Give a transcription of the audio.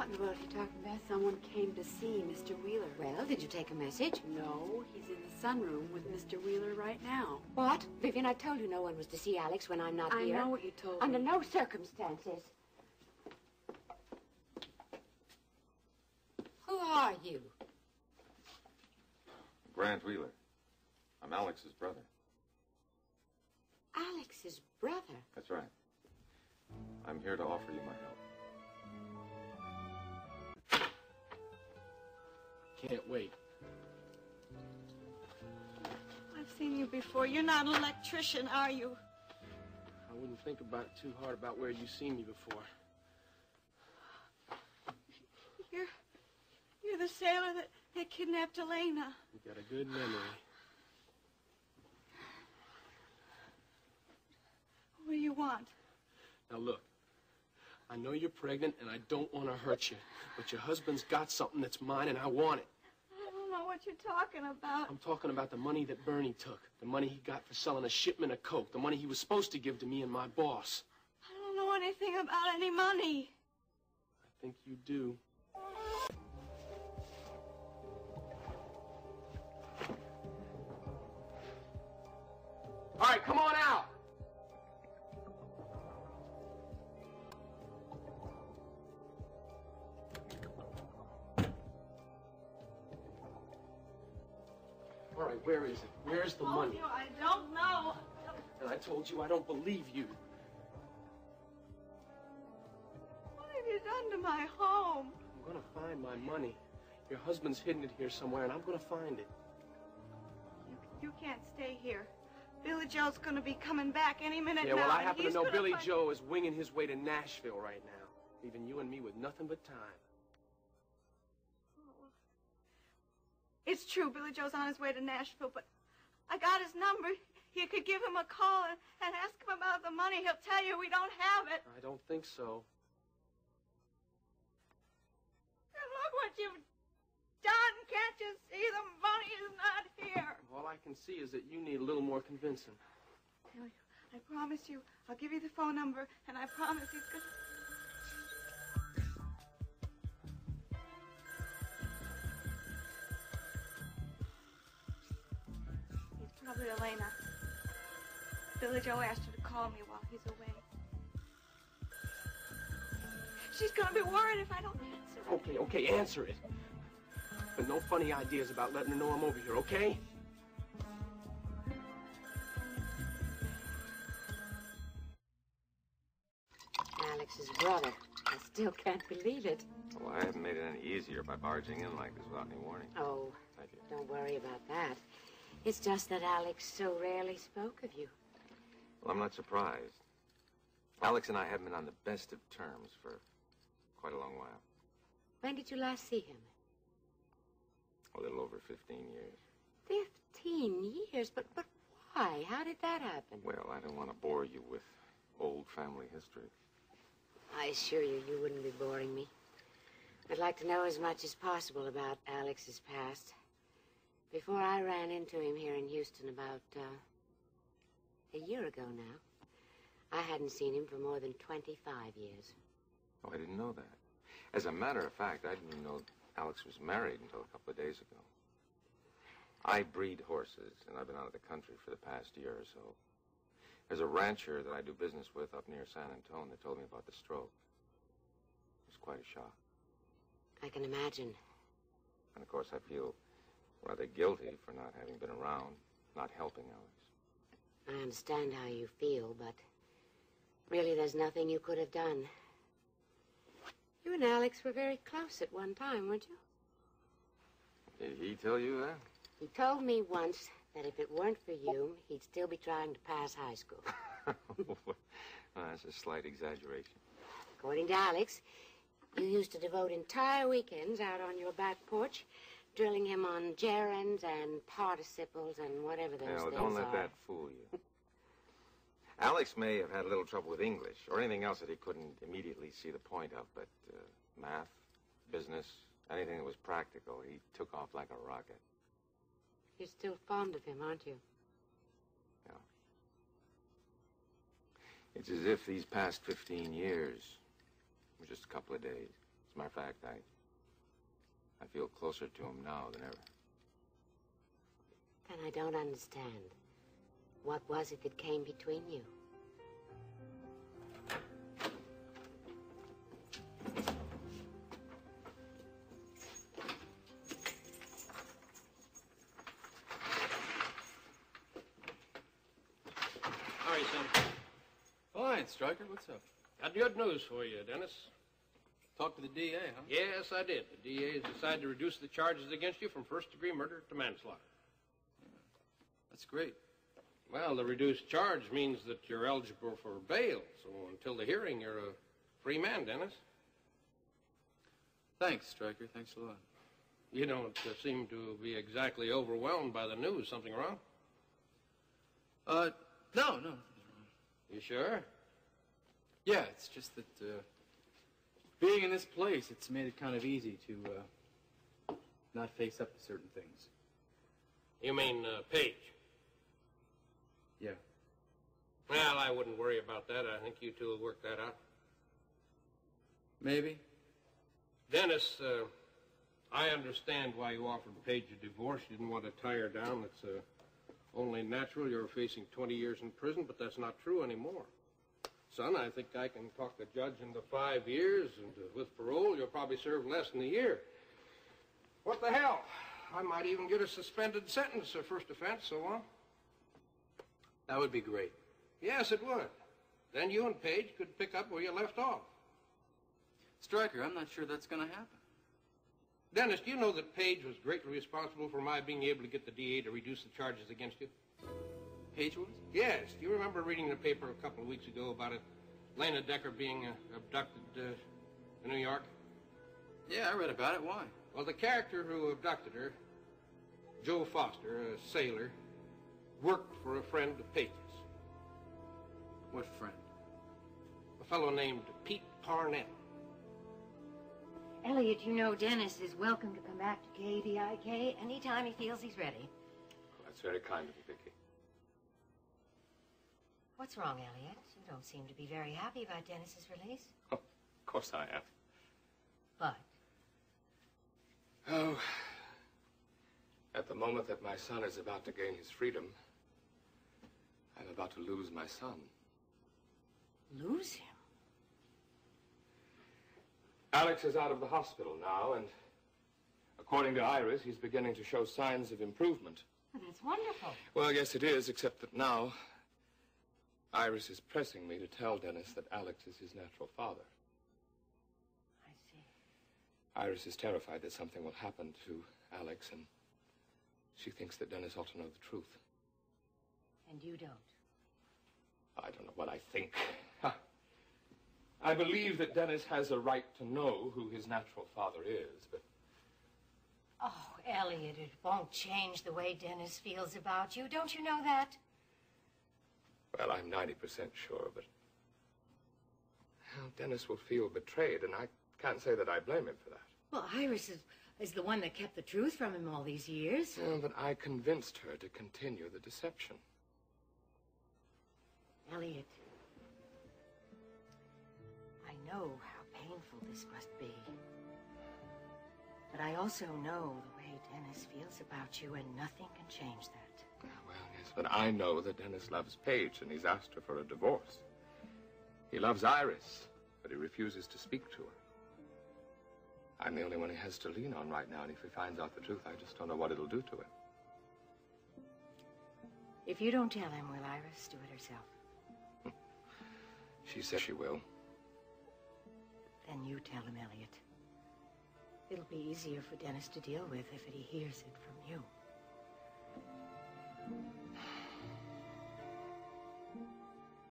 What in the world are you talking about? Someone came to see Mr. Wheeler. Well, did you take a message? No, he's in the sunroom with Mr. Wheeler right now. What? Vivian, I told you no one was to see Alex when I'm not here. I know what you told Under me. no circumstances. Who are you? Grant Wheeler. I'm Alex's brother. Alex's brother? That's right. I'm here to offer you my help. Can't wait. I've seen you before. You're not an electrician, are you? I wouldn't think about it too hard about where you've seen me before. You're the sailor that kidnapped Elena. You got a good memory. What do you want? Now look, I know you're pregnant and I don't want to hurt you, but your husband's got something that's mine and I want it. I don't know what you're talking about. I'm talking about the money that Bernie took, the money he got for selling a shipment of coke, the money he was supposed to give to me and my boss. I don't know anything about any money. I think you do. All right, come on out. All right, where is it? Where's the money? I don't know. And I told you I don't believe you. What have you done to my home? I'm gonna find my money. Your husband's hidden it here somewhere, and I'm gonna find it. You can't stay here. Billy Joe's gonna be coming back any minute now. Yeah, well, I happen to he's know gonna Billy find... Joe is winging his way to Nashville right now, leaving you and me with nothing but time. It's true, Billy Joe's on his way to Nashville, but I got his number. You could give him a call and ask him about the money. He'll tell you we don't have it. I don't think so. And look what you've done. Can't you see the money is not here? All I can see is that you need a little more convincing. I promise you, I'll give you the phone number, and I promise he's gonna... It's probably Elena. Billy Joe asked her to call me while he's away. She's gonna be worried if I don't answer it. Okay, answer it. But no funny ideas about letting her know I'm over here, okay? Alex's brother. I still can't believe it. Well, I haven't made it any easier by barging in like this without any warning. Oh, Thank you. don't worry about that. It's just that Alex so rarely spoke of you. Well, I'm not surprised. Alex and I haven't been on the best of terms for quite a long while. When did you last see him? A little over 15 years. 15 years? But why? How did that happen? Well, I don't want to bore you with old family history. I assure you, you wouldn't be boring me. I'd like to know as much as possible about Alex's past. Before I ran into him here in Houston about, a year ago now, I hadn't seen him for more than 25 years. Oh, I didn't know that. As a matter of fact, I didn't even know Alex was married until a couple of days ago. I breed horses, and I've been out of the country for the past year or so. There's a rancher that I do business with up near San Antone that told me about the stroke. It was quite a shock. I can imagine. And, of course, I feel rather guilty for not having been around, not helping Alex. I understand how you feel, but really there's nothing you could have done. You and Alex were very close at one time, weren't you? Did he tell you that? He told me once that if it weren't for you, he'd still be trying to pass high school. Well, that's a slight exaggeration. According to Alex, you used to devote entire weekends out on your back porch, drilling him on gerunds and participles and whatever those things are. Don't let that fool you. Alex may have had a little trouble with English or anything else that he couldn't immediately see the point of, but math, business, anything that was practical, he took off like a rocket. You're still fond of him, aren't you? Yeah. It's as if these past 15 years were just a couple of days. As a matter of fact, I feel closer to him now than ever. Then I don't understand. What was it that came between you? How are you, son? Fine, Stryker. What's up? Got good news for you, Dennis. Talk to the DA, huh? Yes, I did. The DA has decided to reduce the charges against you from first-degree murder to manslaughter. That's great. Well, the reduced charge means that you're eligible for bail, so until the hearing, you're a free man, Dennis. Thanks, Stryker. Thanks a lot. You don't seem to be exactly overwhelmed by the news. Something wrong? No. You sure? Yeah, it's just that, being in this place, it's made it kind of easy to, not face up to certain things. You mean, Paige? Yeah. Well, I wouldn't worry about that. I think you two will work that out. Maybe. Dennis, I understand why you offered Paige a divorce. You didn't want to tie her down. It's only natural. You're facing 20 years in prison, but that's not true anymore. Son, I think I can talk the judge into 5 years, and with parole, you'll probably serve less than a year. What the hell? I might even get a suspended sentence for first offense, so on. That would be great. Yes, it would. Then you and Paige could pick up where you left off. Stryker, I'm not sure that's going to happen. Dennis, do you know that Paige was greatly responsible for my being able to get the DA to reduce the charges against you? Paige was? Yes. Do you remember reading in the paper a couple of weeks ago about it, Lena Decker being abducted in New York? Yeah, I read about it. Why? Well, the character who abducted her, Joe Foster, a sailor, worked for a friend of Paige's. What friend? A fellow named Pete Parnell. Elliot, you know Dennis is welcome to come back to KDIK anytime he feels he's ready. Well, that's very kind of you, Vicky. What's wrong, Elliot? You don't seem to be very happy about Dennis's release. Oh, of course I am. But? Oh, at the moment that my son is about to gain his freedom, I'm about to lose my son. Lose him? Alex is out of the hospital now, and according to Iris, he's beginning to show signs of improvement. Well, that's wonderful. Well, yes, it is, except that now Iris is pressing me to tell Dennis that Alex is his natural father. I see. Iris is terrified that something will happen to Alex, and she thinks that Dennis ought to know the truth. And you don't? I don't know what I think. I believe that Dennis has a right to know who his natural father is, but... Oh, Elliot, it won't change the way Dennis feels about you. Don't you know that? Well, I'm 90% sure, but... Well, Dennis will feel betrayed, and I can't say that I blame him for that. Well, Iris is the one that kept the truth from him all these years. Yeah, but I convinced her to continue the deception. Elliot, I know how painful this must be. But I also know the way Dennis feels about you, and nothing can change that. Well, yes, but I know that Dennis loves Paige, and he's asked her for a divorce. He loves Iris, but he refuses to speak to her. I'm the only one he has to lean on right now, and if he finds out the truth, I just don't know what it'll do to him. If you don't tell him, will Iris do it herself? She says she will. Then you tell him, Elliot. It'll be easier for Dennis to deal with if he hears it from you.